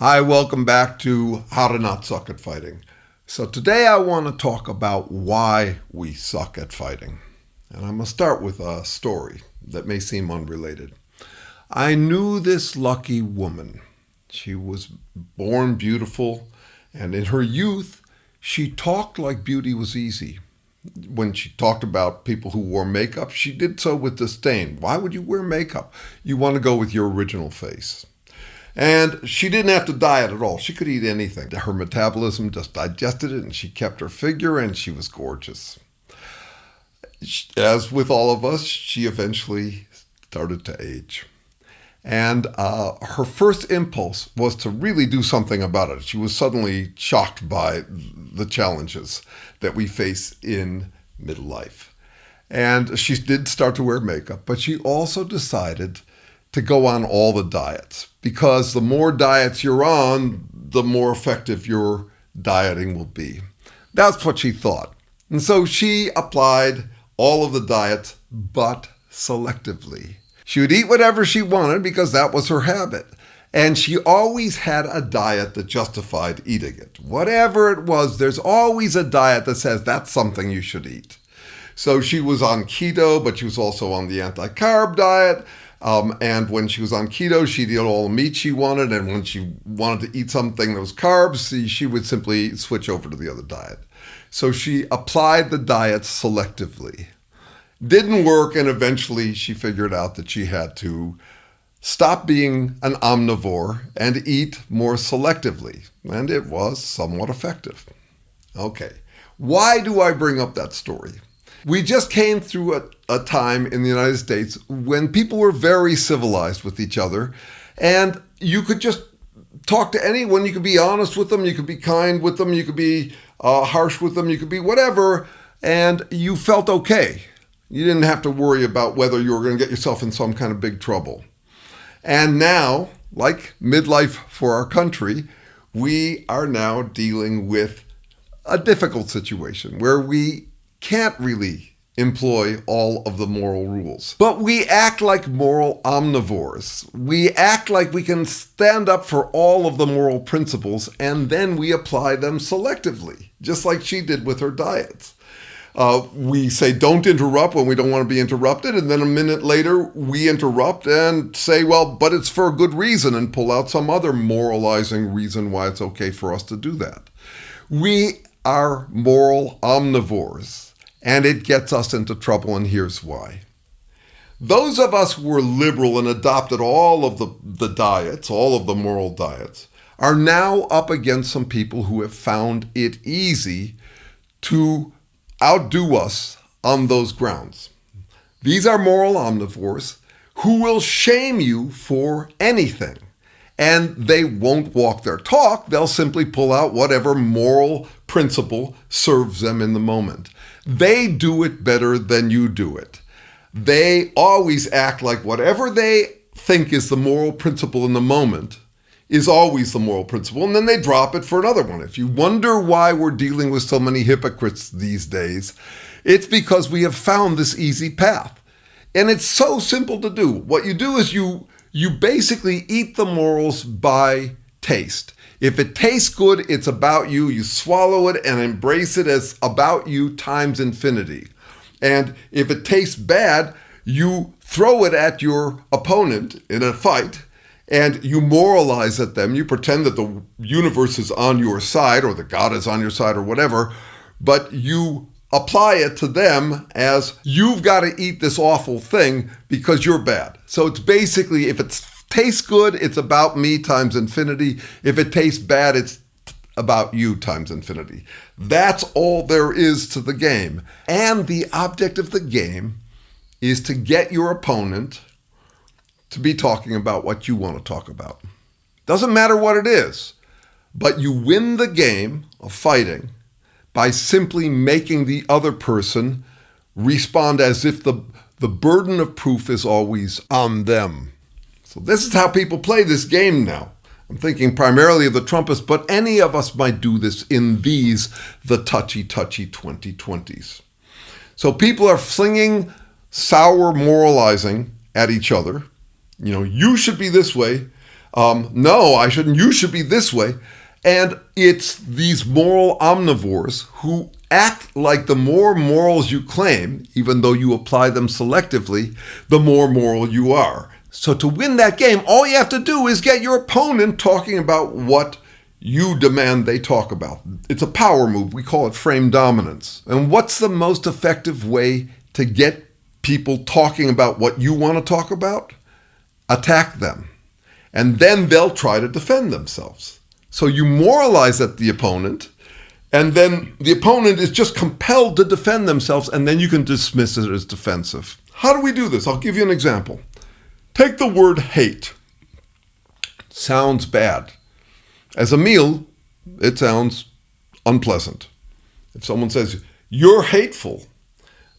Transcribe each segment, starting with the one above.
Hi, welcome back to How to Not Suck at Fighting. So today I want to talk about why we suck at fighting. And I'm going to start with a story that may seem unrelated. I knew this lucky woman. She was born beautiful, and in her youth, she talked like beauty was easy. When she talked about people who wore makeup, she did so with disdain. Why would you wear makeup? You want to go with your original face. And she didn't have to diet at all. She could eat anything. Her metabolism just digested it, and she kept her figure, and she was gorgeous. As with all of us, she eventually started to age. And her first impulse was to really do something about it. She was suddenly shocked by the challenges that we face in midlife. And she did start to wear makeup, but she also decided to go on all the diets, because the more diets you're on, the more effective your dieting will be. That's what she thought. And so she applied all of the diets, but selectively. She would eat whatever she wanted because that was her habit. And she always had a diet that justified eating it. Whatever it was, there's always a diet that says that's something you should eat. So she was on keto, but she was also on the anti-carb diet. And when she was on keto, she'd eat all the meat she wanted. And when she wanted to eat something that was carbs, she would simply switch over to the other diet. So she applied the diet selectively. Didn't work, and eventually she figured out that she had to stop being an omnivore and eat more selectively. And it was somewhat effective. Okay, why do I bring up that story? We just came through a time in the United States when people were very civilized with each other, and you could just talk to anyone. You could be honest with them, you could be kind with them, you could be harsh with them, you could be whatever, and you felt okay. You didn't have to worry about whether you were going to get yourself in some kind of big trouble. And now, like midlife for our country, we are now dealing with a difficult situation where we can't really employ all of the moral rules. But we act like moral omnivores. We act like we can stand up for all of the moral principles, and then we apply them selectively, just like she did with her diets. We say don't interrupt when we don't want to be interrupted, and then a minute later we interrupt and say, well, but it's for a good reason, and pull out some other moralizing reason why it's okay for us to do that. We are moral omnivores. And it gets us into trouble, and here's why. Those of us who were liberal and adopted all of the diets, all of the moral diets, are now up against some people who have found it easy to outdo us on those grounds. These are moral omnivores who will shame you for anything. And they won't walk their talk. They'll simply pull out whatever moral principle serves them in the moment. They do it better than you do it. They always act like whatever they think is the moral principle in the moment is always the moral principle, and then they drop it for another one. If you wonder why we're dealing with so many hypocrites these days, it's because we have found this easy path. And it's so simple to do. What you do is you basically eat the morals by taste. If it tastes good, it's about you. You swallow it and embrace it as about you times infinity. And if it tastes bad, you throw it at your opponent in a fight and you moralize at them. You pretend that the universe is on your side or that God is on your side or whatever, but you apply it to them as you've got to eat this awful thing because you're bad. So it's basically, if it tastes good, it's about me times infinity. If it tastes bad, it's about you times infinity. That's all there is to the game. And the object of the game is to get your opponent to be talking about what you want to talk about. Doesn't matter what it is, but you win the game of fighting by simply making the other person respond as if the burden of proof is always on them. So this is how people play this game now. I'm thinking primarily of the Trumpists, but any of us might do this in the touchy 2020s. So people are flinging sour moralizing at each other. You know, you should be this way. No, I shouldn't. You should be this way. And it's these moral omnivores who act like the more morals you claim, even though you apply them selectively, the more moral you are. So to win that game, all you have to do is get your opponent talking about what you demand they talk about. It's a power move. We call it frame dominance. And what's the most effective way to get people talking about what you want to talk about? Attack them. And then they'll try to defend themselves. So you moralize at the opponent, and then the opponent is just compelled to defend themselves, and then you can dismiss it as defensive. How do we do this? I'll give you an example. Take the word hate. Sounds bad. As a meal, it sounds unpleasant. If someone says, you're hateful,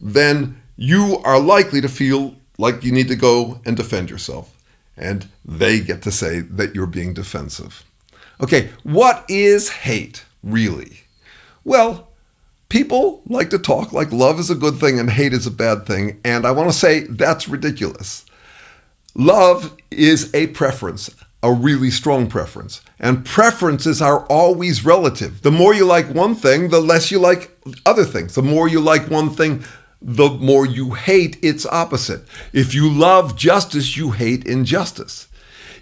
then you are likely to feel like you need to go and defend yourself. And they get to say that you're being defensive. Okay, what is hate, really? Well, people like to talk like love is a good thing and hate is a bad thing, and I want to say that's ridiculous. Love is a preference, a really strong preference, and preferences are always relative. The more you like one thing, the less you like other things. The more you like one thing, the more you hate its opposite. If you love justice, you hate injustice.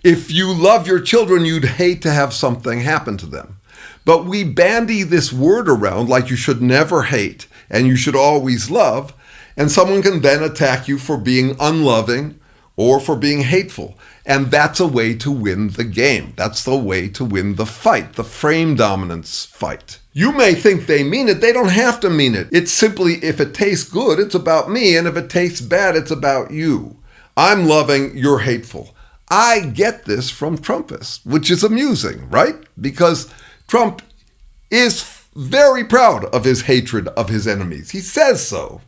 If you love your children, you'd hate to have something happen to them. But we bandy this word around like you should never hate and you should always love, and someone can then attack you for being unloving or for being hateful. And that's a way to win the game. That's the way to win the fight, the frame dominance fight. You may think they mean it. They don't have to mean it. It's simply, if it tastes good, it's about me, and if it tastes bad, it's about you. I'm loving, you're hateful. I get this from Trumpists, which is amusing, right? Because Trump is very proud of his hatred of his enemies. He says so.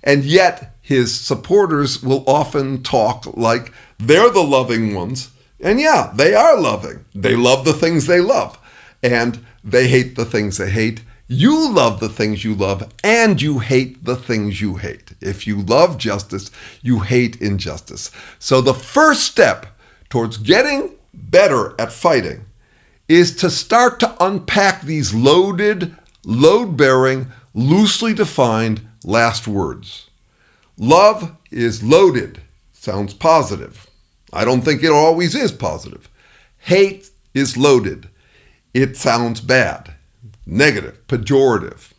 And yet his supporters will often talk like they're the loving ones. And yeah, they are loving. They love the things they love. And they hate the things they hate. You love the things you love, and you hate the things you hate. If you love justice, you hate injustice. So the first step towards getting better at fighting is to start to unpack these loaded, load-bearing, loosely defined last words. Love is loaded. Sounds positive. I don't think it always is positive. Hate is loaded. It sounds bad, negative, pejorative.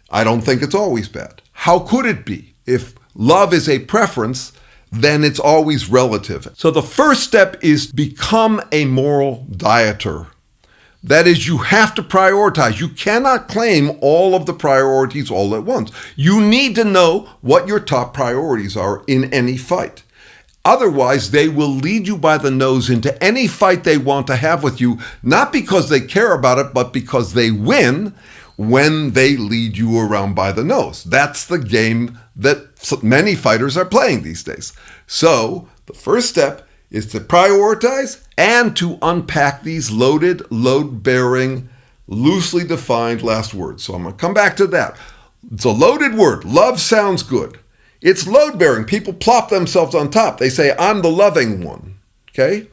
I don't think it's always bad. How could it be? If love is a preference, then it's always relative. So the first step is become a moral dieter. That is, you have to prioritize. You cannot claim all of the priorities all at once. You need to know what your top priorities are in any fight. Otherwise, they will lead you by the nose into any fight they want to have with you, not because they care about it, but because they win when they lead you around by the nose. That's the game that many fighters are playing these days. So the first step is to prioritize and to unpack these loaded, load-bearing, loosely defined last words. So I'm going to come back to that. It's a loaded word. Love sounds good. It's load-bearing. People plop themselves on top. They say, I'm the loving one. Okay?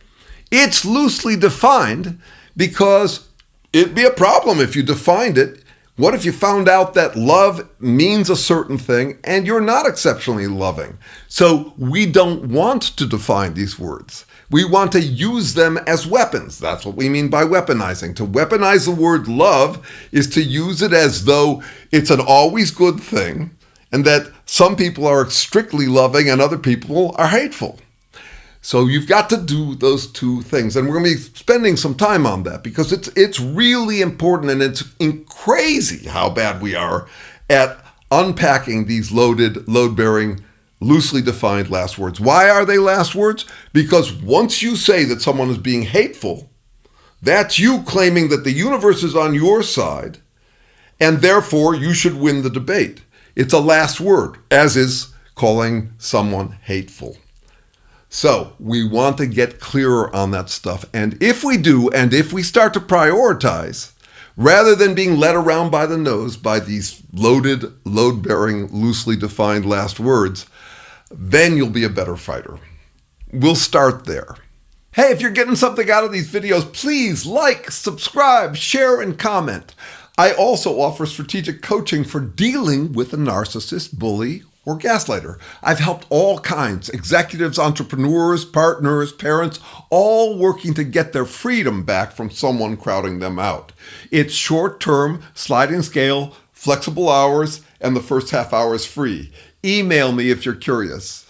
It's loosely defined because it'd be a problem if you defined it. What if you found out that love means a certain thing and you're not exceptionally loving? So we don't want to define these words. We want to use them as weapons. That's what we mean by weaponizing. To weaponize the word love is to use it as though it's an always good thing and that some people are strictly loving and other people are hateful. So you've got to do those two things. And we're going to be spending some time on that because it's really important, and it's crazy how bad we are at unpacking these loaded, load-bearing, loosely defined last words. Why are they last words? Because once you say that someone is being hateful, that's you claiming that the universe is on your side, and therefore you should win the debate. It's a last word, as is calling someone hateful. So we want to get clearer on that stuff. And if we do, and if we start to prioritize, rather than being led around by the nose by these loaded, load-bearing, loosely defined last words, then you'll be a better fighter. We'll start there. Hey, if you're getting something out of these videos, please like, subscribe, share, and comment. I also offer strategic coaching for dealing with a narcissist, bully, or gaslighter. I've helped all kinds, executives, entrepreneurs, partners, parents, all working to get their freedom back from someone crowding them out. It's short-term, sliding scale, flexible hours, and the first half hour is free. Email me if you're curious.